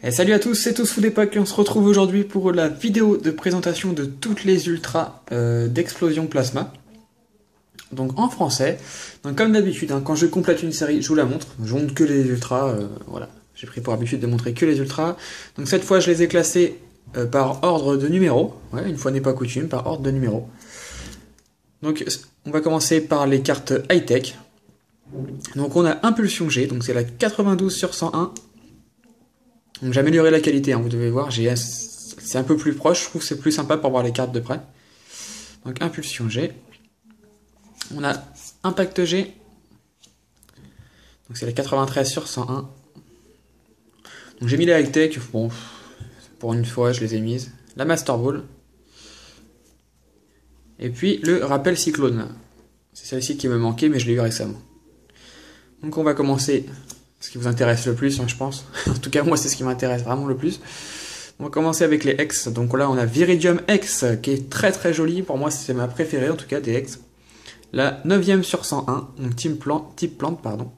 Et salut à tous, c'est TousFootEpoque et on se retrouve aujourd'hui pour la vidéo de présentation de toutes les ultras d'Explosion Plasma. Donc en français, donc comme d'habitude, quand je complète une série, je vous la montre. Je montre que les ultras, voilà. J'ai pris pour habitude de montrer que les ultras. Donc cette fois, je les ai classés par ordre de numéro. Ouais, une fois n'est pas coutume, par ordre de numéro. Donc on va commencer par les cartes high-tech. Donc on a Impulsion G, donc c'est la 92 sur 101. Donc j'ai amélioré la qualité, vous devez voir, c'est un peu plus proche, je trouve que c'est plus sympa pour voir les cartes de près. Donc Impulsion G. On a Impact G. Donc c'est la 93 sur 101. Donc j'ai mis les high-tech, bon, pour une fois je les ai mises. La Master Ball. Et puis le Rappel Cyclone. C'est celle-ci qui me manquait, mais je l'ai eu récemment. Donc on va commencer ce qui vous intéresse le plus, je pense. En tout cas, moi, c'est ce qui m'intéresse vraiment le plus. On va commencer avec les X. Donc là, on a Viridium X, qui est très très jolie. Pour moi, c'est ma préférée, en tout cas, des X. La 9ème sur 101, donc type plante, pardon,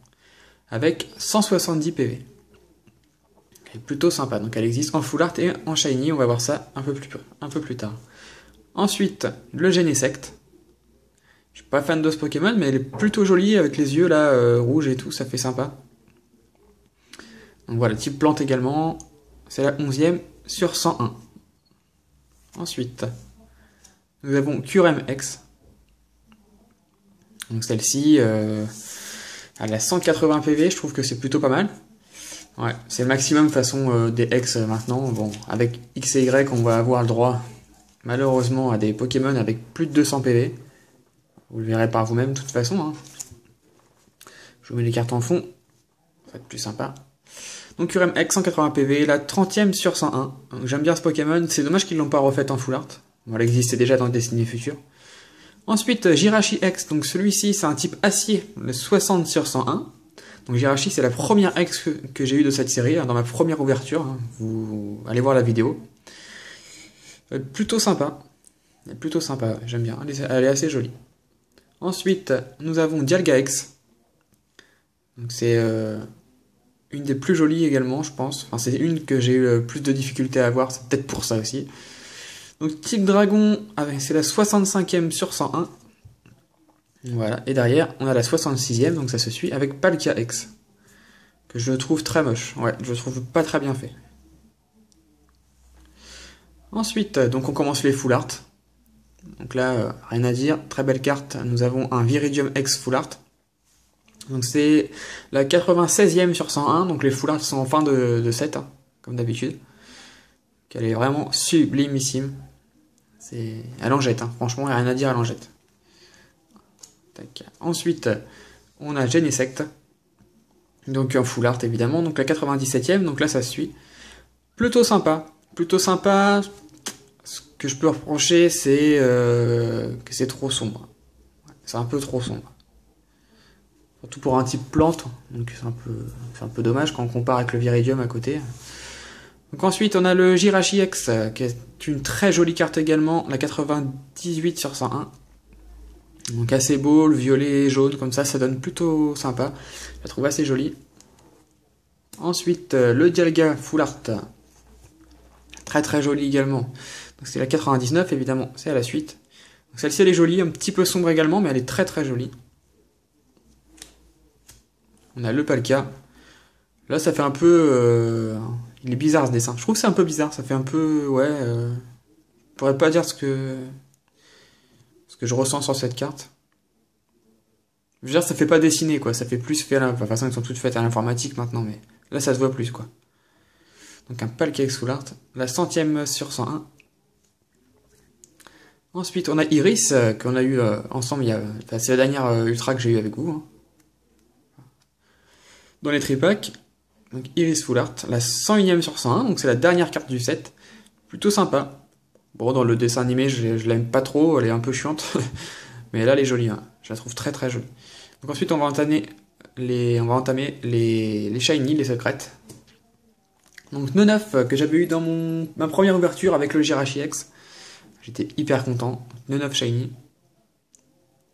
avec 170 PV. Elle est plutôt sympa. Donc elle existe en full art et en shiny. On va voir ça un peu plus tard. Ensuite, le Genesect. Je suis pas fan de ce Pokémon, mais elle est plutôt jolie avec les yeux là, rouges et tout, ça fait sympa. Donc voilà, type plante également, c'est la 11ème sur 101. Ensuite, nous avons Curem X. Donc celle-ci, elle a 180 PV, je trouve que c'est plutôt pas mal. Ouais, c'est le maximum de façon des X maintenant. Bon, avec X et Y, on va avoir le droit, malheureusement, à des Pokémon avec plus de 200 PV. Vous le verrez par vous-même de toute façon. Je vous mets les cartes en fond, ça va être plus sympa. Donc Curem X 180 PV, la 30ème sur 101. J'aime bien ce Pokémon, c'est dommage qu'ils ne l'ont pas refait en full art. Bon, elle existait déjà dans Destiny Future. Ensuite, Jirachi X, donc celui-ci c'est un type acier, le 60 sur 101. Donc Jirachi c'est la première X que j'ai eue de cette série, dans ma première ouverture. Vous allez voir la vidéo. Plutôt sympa, j'aime bien, elle est assez jolie. Ensuite, nous avons Dialga X. Donc c'est une des plus jolies également, je pense. Enfin, c'est une que j'ai eu plus de difficultés à avoir, c'est peut-être pour ça aussi. Donc type dragon, c'est la 65ème sur 101. Voilà, et derrière, on a la 66ème, donc ça se suit avec Palkia X. Que je trouve très moche, ouais, je trouve pas très bien fait. Ensuite, donc on commence les full art. Donc là, rien à dire, très belle carte. Nous avons un Viridium X full art. Donc c'est la 96ème sur 101, donc les full art sont en fin de set, comme d'habitude. Elle est vraiment sublimissime. Elle en jette, franchement, il n'y a rien à dire, elle en jette. Tac. Ensuite, on a Genesect. Donc un full art évidemment, donc la 97ème, donc là ça suit. Plutôt sympa. Ce que je peux reprocher, c'est que c'est trop sombre. C'est un peu trop sombre. Surtout pour un type plante, donc c'est un peu dommage quand on compare avec le Viridium à côté. Donc ensuite on a le Jirachi X, qui est une très jolie carte également, la 98 sur 101. Donc assez beau, le violet et jaune comme ça donne plutôt sympa. Je la trouve assez jolie. Ensuite le Dialga Full Art, très très joli également. Donc c'est la 99 évidemment, c'est à la suite. Donc celle-ci elle est jolie, un petit peu sombre également, mais elle est très très jolie. On a le Palkia. Là, ça fait un peu... il est bizarre ce dessin. Je trouve que c'est un peu bizarre. Ça fait un peu... Ouais... Je pourrais pas dire ce que je ressens sur cette carte. Je veux dire, ça fait pas dessiner, quoi. Ça fait plus fait à la... Enfin, de toute façon, elles sont toutes faites à l'informatique maintenant, mais... Là, ça se voit plus, quoi. Donc, un Palkia X Full Art. La 100ème sur 101. Ensuite, on a Iris, qu'on a eu ensemble il y a... Enfin, c'est la dernière ultra que j'ai eu avec vous, dans les tripacks. Donc Iris Full Art, la 101ème sur 101, donc c'est la dernière carte du set. Plutôt sympa. Bon, dans le dessin animé, je l'aime pas trop, elle est un peu chiante. Mais là, elle est jolie, je la trouve très très jolie. Donc ensuite, on va entamer les shiny, les secrètes. Donc Neunef, que j'avais eu dans ma première ouverture avec le Jirachi X. J'étais hyper content. Neunef shiny.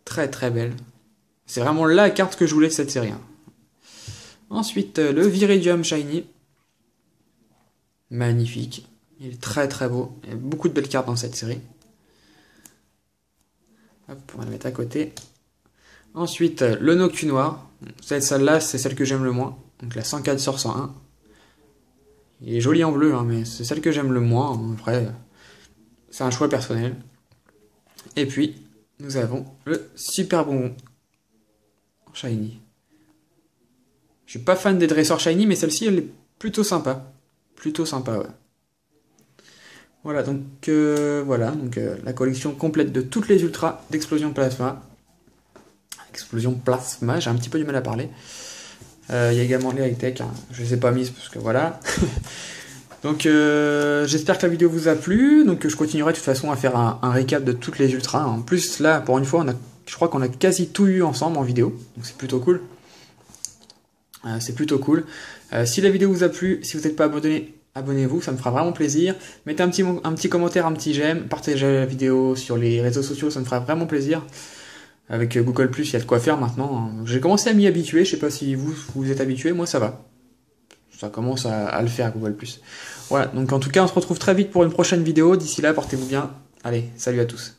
Très très belle. C'est vraiment la carte que je voulais de cette série. Ensuite, le Viridium Shiny. Magnifique. Il est très très beau. Il y a beaucoup de belles cartes dans cette série. Hop, on va la mettre à côté. Ensuite, le Noctu Noir. Celle-là, c'est celle que j'aime le moins. Donc la 104 sur 101. Il est joli en bleu, hein, mais c'est celle que j'aime le moins. Après, c'est un choix personnel. Et puis, nous avons le Super Bonbon Shiny. Je suis pas fan des dresseurs Shiny, mais celle-ci, elle est plutôt sympa. Plutôt sympa, ouais. Voilà, donc la collection complète de toutes les ultras d'Explosion Plasma. Explosion Plasma, j'ai un petit peu du mal à parler. Il y a également les high-tech, hein. Je les ai pas mises parce que voilà. Donc j'espère que la vidéo vous a plu. Donc je continuerai de toute façon à faire un récap de toutes les ultras. En plus là, pour une fois, je crois qu'on a quasi tout eu ensemble en vidéo. Donc c'est plutôt cool. Si la vidéo vous a plu, si vous n'êtes pas abonné, abonnez-vous, ça me fera vraiment plaisir. Mettez un petit commentaire, un petit j'aime, partagez la vidéo sur les réseaux sociaux, ça me fera vraiment plaisir. Avec Google+, il y a de quoi faire maintenant. J'ai commencé à m'y habituer, je sais pas si vous êtes habitué, moi ça va. Ça commence à le faire Google+. Voilà, donc en tout cas on se retrouve très vite pour une prochaine vidéo. D'ici là, portez-vous bien. Allez, salut à tous.